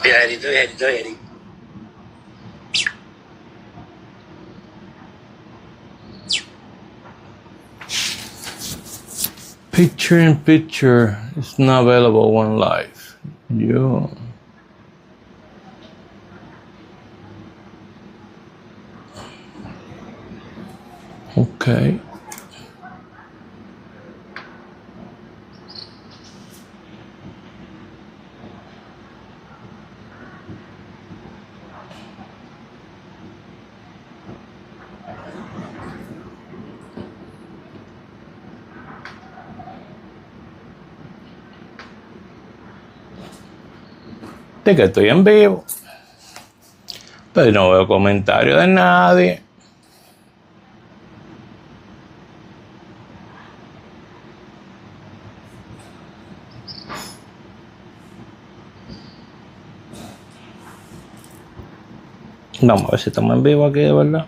Viajerito, viajerito, viajerito. Picture in picture is not available one live. Yo. Okay. De que estoy en vivo. Pero no veo comentarios de nadie. Vamos a ver si estamos en vivo aquí, de verdad.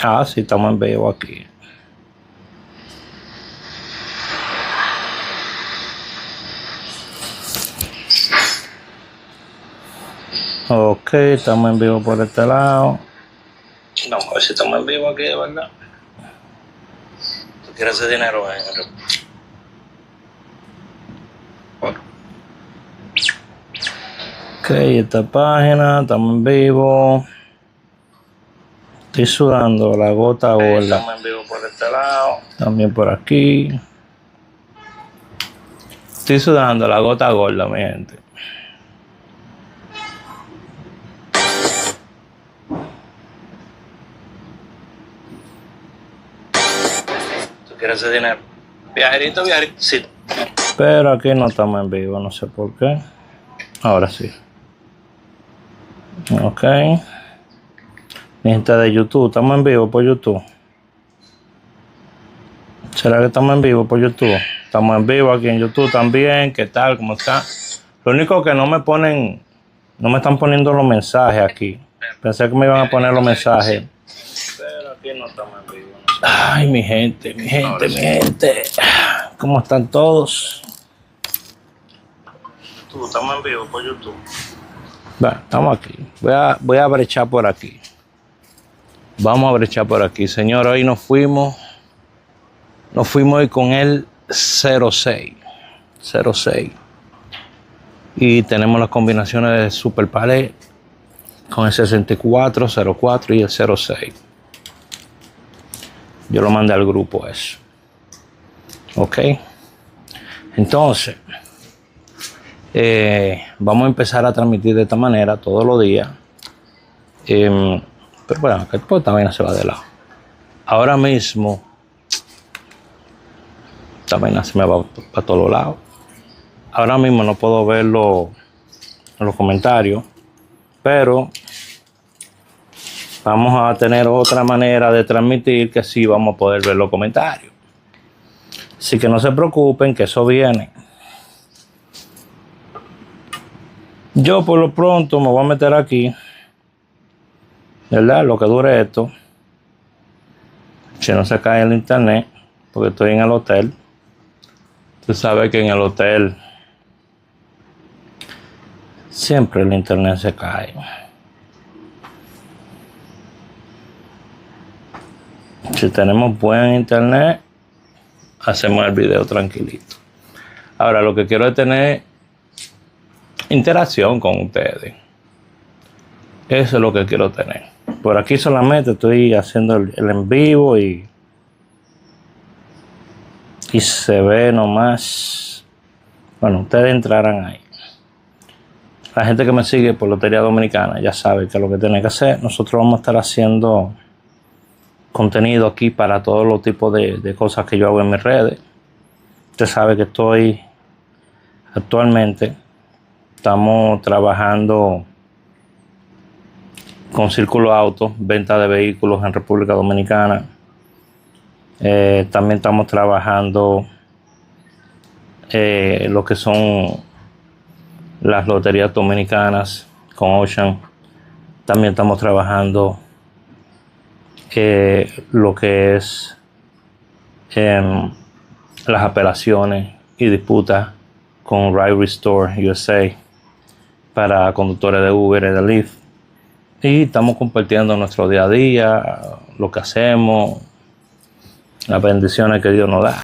Ah, sí, estamos en vivo aquí. Ok, estamos en vivo por este lado. Vamos a ver si estamos en vivo aquí, de verdad. ¿Tú quieres hacer dinero? Ok, esta página, estamos en vivo. Estoy sudando la gota gorda. Estamos en vivo por este lado. También por aquí. Estoy sudando la gota gorda, mi gente. ¿Tú quieres hacer dinero? Viajerito, viajerito. Sí. Pero aquí no estamos en vivo, no sé por qué. Ahora sí. Ok. Mi gente de YouTube, estamos en vivo por YouTube. ¿Será que estamos en vivo por YouTube? Estamos en vivo aquí en YouTube también. ¿Qué tal? ¿Cómo está? Lo único que no me están poniendo los mensajes aquí. Pensé que me iban a poner los mensajes. Pero aquí no estamos en vivo. Ay, mi gente, mi gente, mi gente. ¿Cómo están todos? Tú, estamos en vivo por YouTube. Bueno, estamos aquí. Voy a brechar por aquí. Vamos a brechar por aquí. Señor, hoy nos fuimos hoy con el 06. 06. Y tenemos las combinaciones de Super Palette con el 64, 04 y el 06. Yo lo mandé al grupo eso. Ok. Entonces, vamos a empezar a transmitir de esta manera todos los días. Pero bueno, que pues también se va de lado. Ahora mismo, también se me va para todos los lados. Ahora mismo no puedo verlo en los comentarios, pero vamos a tener otra manera de transmitir que sí vamos a poder ver los comentarios. Así que no se preocupen, que eso viene. Yo por lo pronto me voy a meter aquí, ¿verdad? Lo que dure esto. Si no se cae el internet, porque estoy en el hotel. Tú sabes que en el hotel siempre el internet se cae. Si tenemos buen internet, hacemos el video tranquilito. Ahora lo que quiero es tener interacción con ustedes. Eso es lo que quiero tener. Por aquí solamente estoy haciendo el en vivo y se ve nomás. Bueno, ustedes entrarán ahí. La gente que me sigue por Lotería Dominicana ya sabe que es lo que tiene que hacer. Nosotros vamos a estar haciendo contenido aquí para todos los tipos de cosas que yo hago en mis redes. Usted sabe que estamos trabajando con Círculo Auto, venta de vehículos en República Dominicana. También estamos trabajando lo que son las loterías dominicanas con Ocean. También estamos trabajando lo que es las apelaciones y disputas con Right Restore USA. para conductores de Uber y de Lyft. Y estamos compartiendo nuestro día a día, lo que hacemos, las bendiciones que Dios nos da.